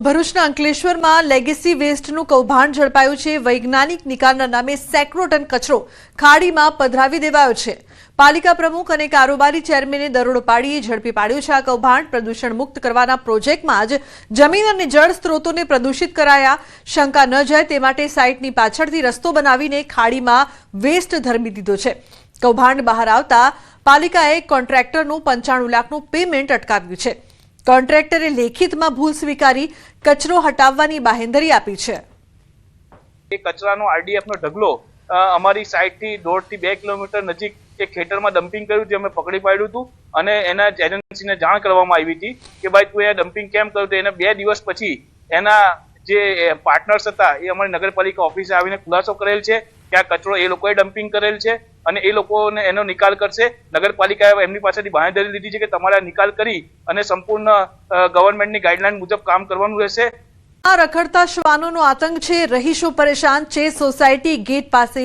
ભરૂચના અંકલેશ્વરમાં લેગેસી વેસ્ટનું કૌભાંડ ઝડપાયું છે। વૈજ્ઞાનિક નિકાલના નામે સેંકડો ટન કચરો ખાડીમાં પધરાવી દેવાયો છે। પાલિકા પ્રમુખ અને કારોબારી ચેરમેને દરોડો પાડી ઝડપી પાડ્યું છે। આ કૌભાંડ પ્રદૂષણ મુક્ત કરવાના પ્રોજેક્ટમાં જ જમીન અને જળ સ્ત્રોતોને પ્રદૂષિત કરાયા। શંકા ન જાય તે માટે સાઇટની પાછળથી રસ્તો બનાવીને ખાડીમાં વેસ્ટ ધરબી દીધો છે। કૌભાંડ બહાર આવતા પાલિકાએ કોન્ટ્રાક્ટરનું 95 લાખનું પેમેન્ટ અટકાવ્યું છે। કોન્ટ્રાક્ટરે લેખિતમાં ભૂલ સ્વીકારી કચરો હટાવવાની બાહેંધરી આપી છે। એ કચરાનો આરડીએફનો ઢગલો અમારી સાઇટથી 1.5 થી 2 કિલોમીટર નજીક એક ખેતરમાં ડમ્પિંગ કર્યું જે અમે પકડી પાડ્યું હતું અને એના એજન્સીને જાણ કરવામાં આવી હતી કે ભાઈ તું અહીંયા ડમ્પિંગ કેમ કર્યું? તો એને 2 દિવસ પછી એના જે પાર્ટનર્સ હતા એ અમારી નગરપાલિકા ઓફિસે આવીને ખુલાસો કરેલ છે કે આ કચરો એ લોકોએ ડમ્પિંગ કરેલ છે અને એ લોકોને એનો નિકાલ કરશે। નગરપાલિકાએ એમની પાસેથી બાંહેધરી લીધી છે કે તમારે નિકાલ કરી અને સંપૂર્ણ ગવર્નમેન્ટની ગાઈડલાઈન મુજબ કામ કરવાનું રહેશે। આ રખડતા શ્વાનોનો આતંક છે। રહીશો પરેશાન છે। સોસાયટી ગેટ પાસે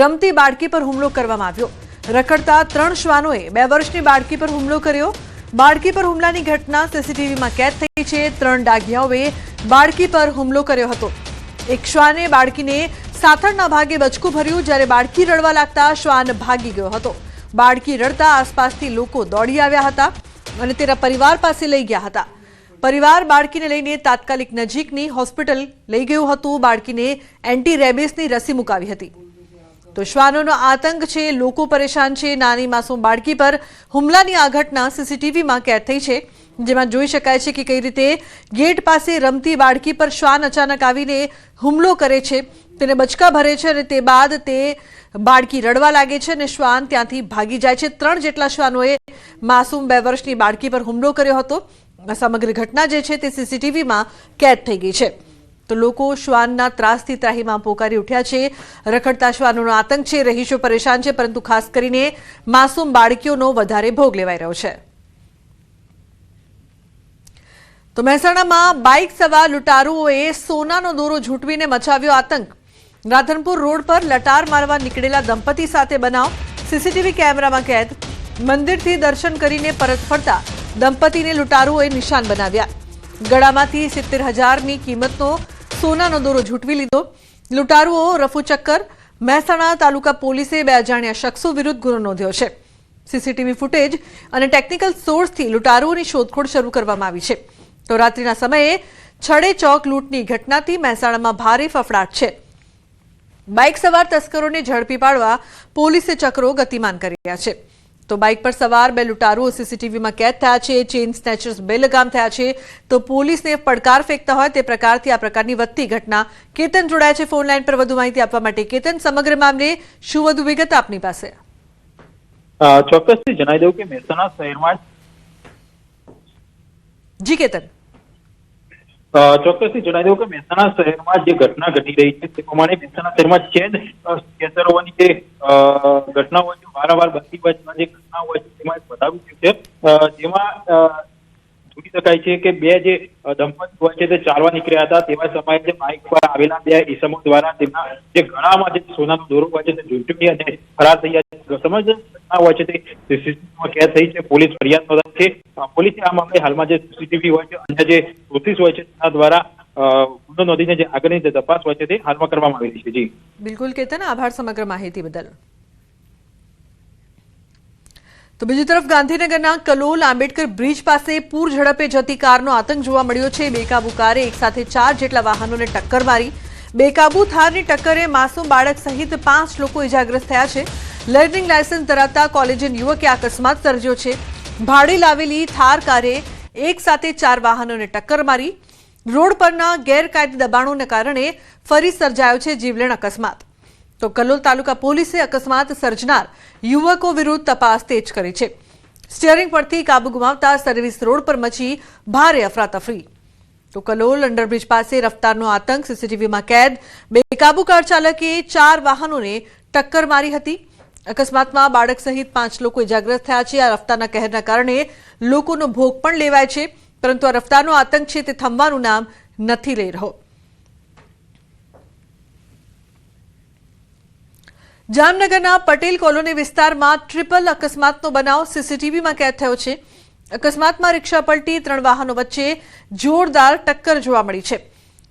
રમતી બાળકી પર હુમલો કરવામાં આવ્યો। રખડતા 3 શ્વાનોએ 2 વર્ષની બાળકી પર હુમલો કર્યો। બાળકી પર હુમલાની ઘટના સીસીટીવીમાં કેદ થઈ છે। 3 ડાઘિયાઓએ બાળકી પર હુમલો કર્યો હતો। એક શ્વાને બાળકીને સાથળના ભાગે બચકું ભર્યું જ્યારે બાળકી રડવા લાગતા શ્વાન ભાગી ગયો હતો। બાળકી રડતા આસપાસથી લોકો દોડી આવ્યા હતા અને તેના પરિવાર પાસે લઈ ગયા હતા। પરિવાર બાળકીને લઈને તાત્કાલિક નજીકની હોસ્પિટલ લઈ ગયું હતું। બાળકીને એન્ટી રેબિસની રસી મુકાવી હતી। તો શ્વાનોનો આતંક છે। લોકો પરેશાન છે। નાની માસૂમ બાળકી પર હુમલાની આ ઘટના સીસીટીવીમાં કેદ થઈ છે જેમાં જોઈ શકાય છે કે કઈ રીતે ગેટ પાસે રમતી બાળકી પર શ્વાન અચાનક આવીને હુમલો કરે છે, તેને બચકા ભરે છે અને તે બાદ તે બાળકી રડવા લાગે છે અને શ્વાન ત્યાંથી ભાગી જાય છે। 3 જેટલા શ્વાનોએ માસૂમ 2 વર્ષની બાળકી પર હુમલો કર્યો હતો। આ સમગ્ર ઘટના જે છે તે સીસીટીવીમાં કેદ થઈ ગઈ છે। તો લોકો શ્વાનના ત્રાસથી ત્રાહીમાં પોકારી ઉઠ્યા છે। રખડતા શ્વાનોનો આતંક છે। રહીશો પરેશાન છે પરંતુ ખાસ કરીને માસૂમ બાળકીઓનો વધારે ભોગ લેવાઈ રહ્યો છે। તો મહેસાણામાં બાઇક સવાર લૂંટારુઓએ સોનાનો દોરો ઝૂંટવીને મચાવ્યો આતંક। રાધનપુર રોડ પર લટાર મારવા નીકળેલા દંપતી સાથે બનાવ સીસીટીવી કેમેરામાં કેદ। મંદિરથી દર્શન કરીને પરત ફરતા દંપતીને લૂંટારુઓએ નિશાન બનાવ્યા। ગળામાંથી 70,000ની કિંમતનો સોનાનો દોરો ઝૂંટવી લીધો। લૂંટારુઓ રફુચક્કર। મહેસાણા તાલુકા પોલીસે 2 અજાણ્યા શખ્સો વિરુદ્ધ ગુનો નોંધ્યો છે। સીસીટીવી ફૂટેજ અને ટેકનિકલ સોર્સથી લૂંટારુઓની શોધખોળ શરૂ કરવામાં આવી છે। તો રાત્રિના સમયે છડે ચોક લૂંટની ઘટનાથી મહેસાણામાં ભારે ફફડાટ છે। બાઇક સવાર તસ્કરોને ઝડપી પાડવા પોલીસે ચક્રો ગતિમાન કર્યા છે। તો બાઇક પર સવાર 2 લૂંટારુઓ સીસીટીવીમાં કેદ થયા છે। ચેઇન સ્નેચર્સ બેલગામ થયા છે। તો પોલીસને પડકાર ફેંકતા હોય તે પ્રકારથી આ પ્રકારની વધતી ઘટના। કેતન જોડાયા છે ફોન લાઈન પર વધુ માહિતી આપવા માટે। કેતન, સમગ્ર મામલે શું વધુ વિગત આપની પાસે? ચોક્કસથી જણાવી દઉં કે મહેસાણા શહેરમાં જી કેતન, ચોક્કસથી જણાવી દઉં કે મહેસાણા શહેરમાં જે ઘટના ઘટી રહી છે તે પ્રમાણે મહેસાણા શહેરમાં કેન્સર હોવાની જે ઘટના હોય છે વારંવાર બનતી હોય છે, જે ઘટના હોય છે તેમાં વધારો થયો છે। જેમાં જોઈ શકાય છે કે 2 જે દંપતી હોય છે તે ચાલવા નીકળ્યા હતા તેવા સમયે જે બાઇક પર આવેલા 2 ઈસમો દ્વારા તેમના જે ગળામાં જે સોનાનો દોરો હોય છે તે ઝૂંટવી અને ફરાર થઈ ગયા છે। સમગ્ર ઘટના હોય છે તે સીસીટીવીમાં કેદ થઈ છે। પોલીસ ફરિયાદ નોંધાઈ છે। પોલીસે આ મામલે હાલમાં જે સીસીટીવી હોય છે અન્ય જે પ્રોસેસ હોય છે તેના દ્વારા ગુનો નોંધીને જે આગળની જે તપાસ હોય છે તે હાલમાં કરવામાં આવી રહી છે। જી બિલકુલ કેતન, આભાર સમગ્ર માહિતી બદલ। તો બીજી તરફ ગાંધીનગરના કલોલ આંબેડકર બ્રિજ પાસે પૂર ઝડપે જતી કારનો આતંક જોવા મળ્યો છે। બેકાબુ કારે એકસાથે 4 જેટલા વાહનોને ટક્કર મારી। બેકાબુ થારની ટક્કરે માસૂમ બાળક સહિત 5 લોકો ઇજાગ્રસ્ત થયા છે। લર્નિંગ લાયસન્સ ધરાવતા કોલેજિયન યુવકે અકસ્માત સર્જ્યો છે। ભાડે લાવેલી થાર કારે એકસાથે 4 વાહનોને ટક્કર મારી। રોડ પરના ગેરકાયદે દબાણોને કારણે ફરી સર્જાયો છે જીવલેણ અકસ્માત। તો કલોલ તાલુકા પોલીસે અકસ્માત સર્જનાર યુવકો વિરુદ્ધ તપાસ તેજ કરી છે। સ્ટીયરિંગ પરથી કાબુ ગુમાવતા સર્વિસ રોડ પર મચી ભારે અફરાતફરી। તો કલોલ અંડરબ્રિજ પાસે રફતારનો આતંક સીસીટીવીમાં કેદ। બેકાબુ કાર ચાલકે 4 વાહનોને ટક્કર મારી હતી। અકસ્માતમાં બાળક સહિત 5 લોકો ઇજાગ્રસ્ત થયા છે। આ રફતારના કહેરના કારણે લોકોનો ભોગ પણ લેવાય છે પરંતુ આ રફતારનો આતંક છે તે થમવાનું નામ નથી લઈ રહ્યો। જામનગરના પટેલ કોલોની વિસ્તારમાં ટ્રિપલ અકસ્માતનો બનાવ સીસીટીવીમાં કેદ થયો છે। અકસ્માતમાં રિક્ષા પલટી 3 વાહનો વચ્ચે જોરદાર ટક્કર જોવા મળી છે.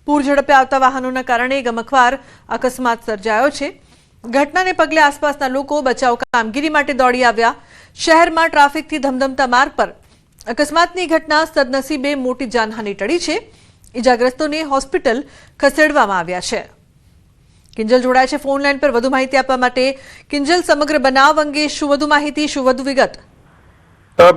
પૂર ઝડપે આવતા વાહનોના કારણે ગમખ્વાર અકસ્માત સર્જાયો છે. ઘટનાને પગલે આસપાસના લોકો બચાવ કામગીરી માટે દોડી આવ્યા. શહેરમાં ટ્રાફિકથી ધમધમતા માર્ગ પર અકસ્માતની ઘટના સદનસીબે મોટી જાનહાનિ ટળી છે. ઇજાગ્રસ્તોને હોસ્પિટલ ખસેડવામાં આવ્યા છે. કિંજલ જોડાય છે ફોન લાઈન પર વધુ માહિતી આપવા માટે. કિંજલ, સમગ્ર બનાવ અંગે શું વધુ માહિતી, શું વધુ વિગત?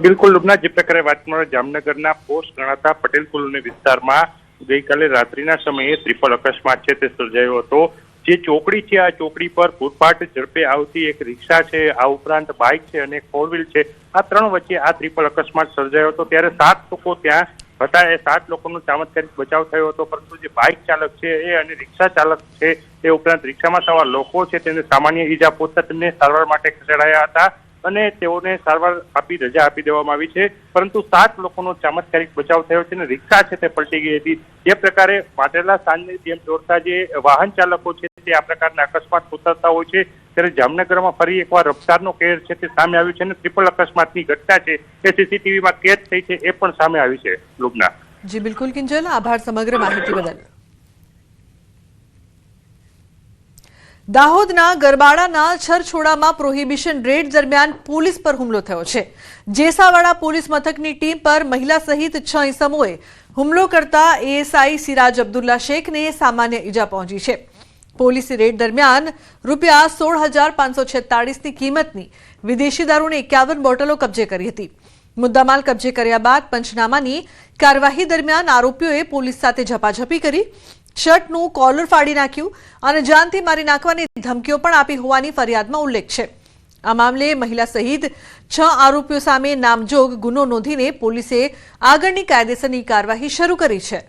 બિલકુલ લુબના, જે પ્રકારે વાત મળે જામનગરના પોસ્ટ ગણાતા પટેલ કોલોની વિસ્તારમાં ગઈકાલે રાત્રિના સમયે ત્રિપલ અકસ્માત છે તે સર્જાયો હતો. જે ચોકડી છે આ ચોકડી પર ફૂટપાથ ઝડપે આવતી એક રિક્ષા છે, આ ઉપરાંત બાઇક છે અને ફોર વ્હીલ છે, આ 3 વચ્ચે આ ત્રિપલ અકસ્માત સર્જાયો હતો. ત્યારે 7 લોકો ત્યાં હતા. એ 7 લોકોનો ચમત્કારિક બચાવ થયો હતો, પરંતુ જે બાઇક ચાલક છે એ અને રિક્ષા ચાલક છે એ ઉપરાંત રિક્ષામાં સવાર લોકો છે તેને સામાન્ય ઈજા પહોંચતા તેમને સારવાર માટે ખસેડાયા હતા અને તેઓને સારવાર આપી રજા આપી દેવામાં આવી છે. પરંતુ 7 લોકોનો ચમત્કારિક બચાવ થયો છે અને રિક્ષા છે તે પલટી ગઈ હતી. જે પ્રકારે વાટેલા સાંજની જેમ દોડતા જે વાહન ચાલકો છે તે આ પ્રકારના અકસ્માત ઉતરતા હોય છે, ત્યારે જામનગરમાં ફરી એકવાર રફતારનો કેર છે તે સામે આવ્યું છે અને ટ્રિપલ અકસ્માતની ઘટના છે એ સીસીટીવીમાં કેદ થઈ છે એ પણ સામે આવી છે. લુબના જી બિલકુલ કિંજલ, આભાર સમગ્ર માહિતી બદલ. દાહોદના ગરબાડાના છરછોડામાં પ્રોહિબિશન રેડ દરમિયાન પોલીસ પર હુમલો થયો છે. જેસાવાડા પોલીસ મથકની ટીમ પર મહિલા સહિત 6 ઇસમોએ હુમલો કરતા એએસઆઈ સિરાજ અબ્દુલ્લા શેખને સામાન્ય ઈજા પહોંચી છે. પોલીસે રેડ દરમિયાન રૂપિયા 16,546ની કિંમતની વિદેશી દારૂની 51 બોટલો કબજે કરી હતી. મુદ્દામાલ કબજે કર્યા બાદ પંચનામાની કાર્યવાહી દરમિયાન આરોપીઓએ પોલીસ સાથે ઝપાઝપી કરી, શર્ટનું કોલર ફાડી નાખ્યું અને જાનથી મારી નાખવાની ધમકીઓ પણ આપી હોવાની ફરિયાદમાં ઉલ્લેખ છે. આ મામલે મહિલા સહિત 6 આરોપીઓ સામે નામજોગ ગુનો નોંધીને પોલીસે આગળની કાયદેસરની કાર્યવાહી શરૂ કરી છે.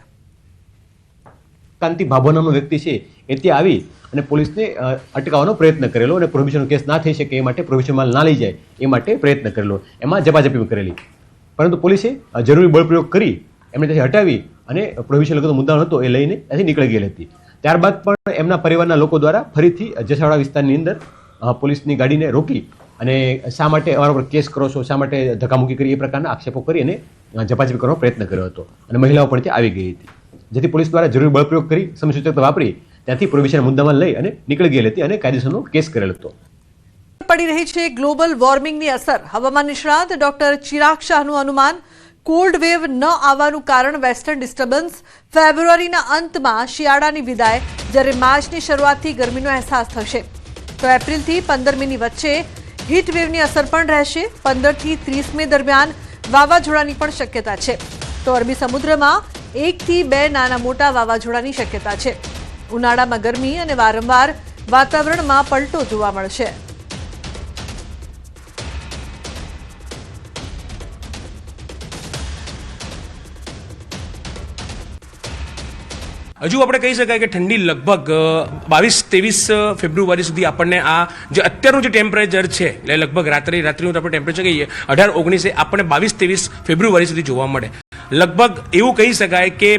કાંતિ ભાભો નામનો વ્યક્તિ છે એ ત્યાં આવી અને પોલીસને અટકાવવાનો પ્રયત્ન કરેલો અને પ્રોહિબિશનનો કેસ ના થઈ શકે એ માટે પ્રોહિબિશન માલ ના લઈ જાય એ માટે પ્રયત્ન કરેલો. એમાં ઝપાઝપી કરેલી, પરંતુ પોલીસે જરૂરી બળપ્રયોગ કરી એમને ત્યાંથી હટાવી અને પ્રોહિબિશન લગતનો મુદ્દાઓ હતો એ લઈને ત્યાંથી નીકળી ગયેલી હતી. ત્યારબાદ પણ એમના પરિવારના લોકો દ્વારા ફરીથી જેસાવાડા વિસ્તારની અંદર પોલીસની ગાડીને રોકી અને શા માટે અમારા પર કેસ કરો છો, શા માટે ધક્કામુક્કી કરી, એ પ્રકારના આક્ષેપો કરી અને ઝપાઝપી કરવાનો પ્રયત્ન કર્યો હતો અને મહિલાઓ પણ ત્યાં આવી ગઈ હતી. જેથી પોલીસ દ્વારા જરૂરી બળપ્રયોગ કરી સમયસૂચકતા વાપરી ત્યાંથી પ્રોહિબિશન મુદ્દામાં લઈ અને નીકળી ગયેલી હતી અને કાયદેસરનો કેસ કરેલો હતો. પડી રહી છે ગ્લોબલ વોર્મિંગની અસર. હવામાન નિષ્ણાત ડોક્ટર ચિરાગ શાહનું અનુમાન, કોલ્ડ વેવ ન આવવાનું કારણ વેસ્ટર્ન ડિસ્ટર્બન્સ. ફેબ્રુઆરીના અંતમાં શિયાળાની વિદાય, જ્યારે માર્ચની શરૂઆતથી ગરમીનો અહેસાસ થશે. તો એપ્રિલથી 15 મેની વચ્ચે હીટ વેવની અસર પણ રહેશે. 15 થી 30 મે દરમિયાન વાવાઝોડાની પણ શક્યતા છે. તો અરબી સમુદ્રમાં 1 થી 2 નાના મોટા વાવાઝોડાની શક્યતા છે. ઉનાળામાં ગરમી અને વારંવાર વાતાવરણમાં પલટો જોવા મળશે. હજુ આપણે કહી શકાય કે ઠંડી લગભગ 22-23 ફેબ્રુઆરી સુધી આપણને આ જે અત્યારનું જે ટેમ્પરેચર છે એટલે લગભગ રાત્રિનું આપણે ટેમ્પરેચર કહીએ 18-19 આપણને 22-23 ફેબ્રુઆરી સુધી જોવા મળે. લગભગ એવું કહી શકાય કે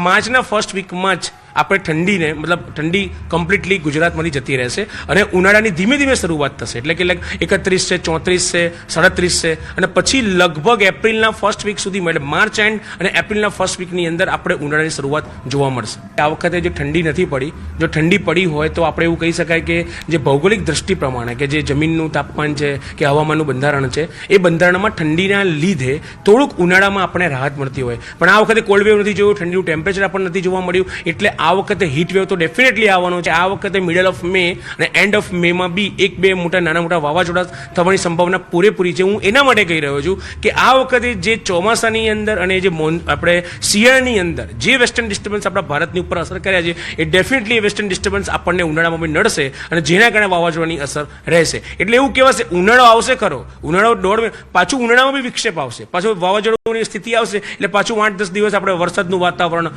માર્ચના ફર્સ્ટ વીકમાં જ આપણે ઠંડીને મતલબ ઠંડી કમ્પ્લીટલી ગુજરાતમાંથી જતી રહેશે અને ઉનાળાની ધીમે ધીમે શરૂઆત થશે. એટલે કે 31 છે, 34 છે, 37 છે અને પછી લગભગ એપ્રિલના ફર્સ્ટ વીક સુધી એટલે માર્ચ એન્ડ અને એપ્રિલના ફર્સ્ટ વીકની અંદર આપણે ઉનાળાની શરૂઆત જોવા મળશે. આ વખતે જે ઠંડી નથી પડી, જો ઠંડી પડી હોય તો આપણે એવું કહી શકાય કે જે ભૌગોલિક દ્રષ્ટિ પ્રમાણે કે જે જમીનનું તાપમાન છે કે હવામાનનું બંધારણ છે એ બંધારણમાં ઠંડીના લીધે થોડુંક ઉનાળામાં આપણને રાહત મળતી હોય. પણ આ વખતે કોલ્ડ વેવ નથી જોયું, ઠંડીનું ટેમ્પરેચર આપણને નથી જોવા મળ્યું, એટલે આ વખતે હીટ વેવ તો ડેફિનેટલી આવવાનો છે. આ વખતે મિડલ ઓફ મે અને એન્ડ ઓફ મેમાં બી 1-2 નાના મોટા વાવાઝોડા થવાની સંભાવના પૂરેપૂરી છે. હું એના માટે કહી રહ્યો છું કે આ વખતે જે ચોમાસાની અંદર અને જે આપણે શિયાળાની અંદર જે વેસ્ટર્ન ડિસ્ટર્બન્સ આપણા ભારતની ઉપર અસર કર્યા છે એ ડેફિનેટલી વેસ્ટર્ન ડિસ્ટર્બન્સ આપણને ઉનાળામાં બી નડશે અને જેના કારણે વાવાઝોડાની અસર રહેશે. એટલે એવું કહેવાશે ઉનાળો આવશે ખરો, ઉનાળો પાછું ઉનાળામાં બી વિક્ષેપ આવશે, પાછું વાવાઝોડાની સ્થિતિ આવશે એટલે પાછું 8-10 દિવસ આપણે વરસાદનું વાતાવરણ,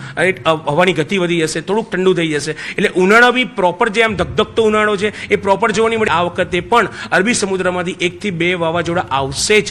હવાની ગતિ વધી જશે, થોડુંક ઠંડુ થઈ જશે. એટલે ઉનાળો બી પ્રોપર જે આમ ધગધગતો ઉનાળો છે એ પ્રોપર જોવાની મળે. આ વખતે પણ અરબી સમુદ્રમાંથી 1 થી 2 વાવાઝોડા આવશે જ.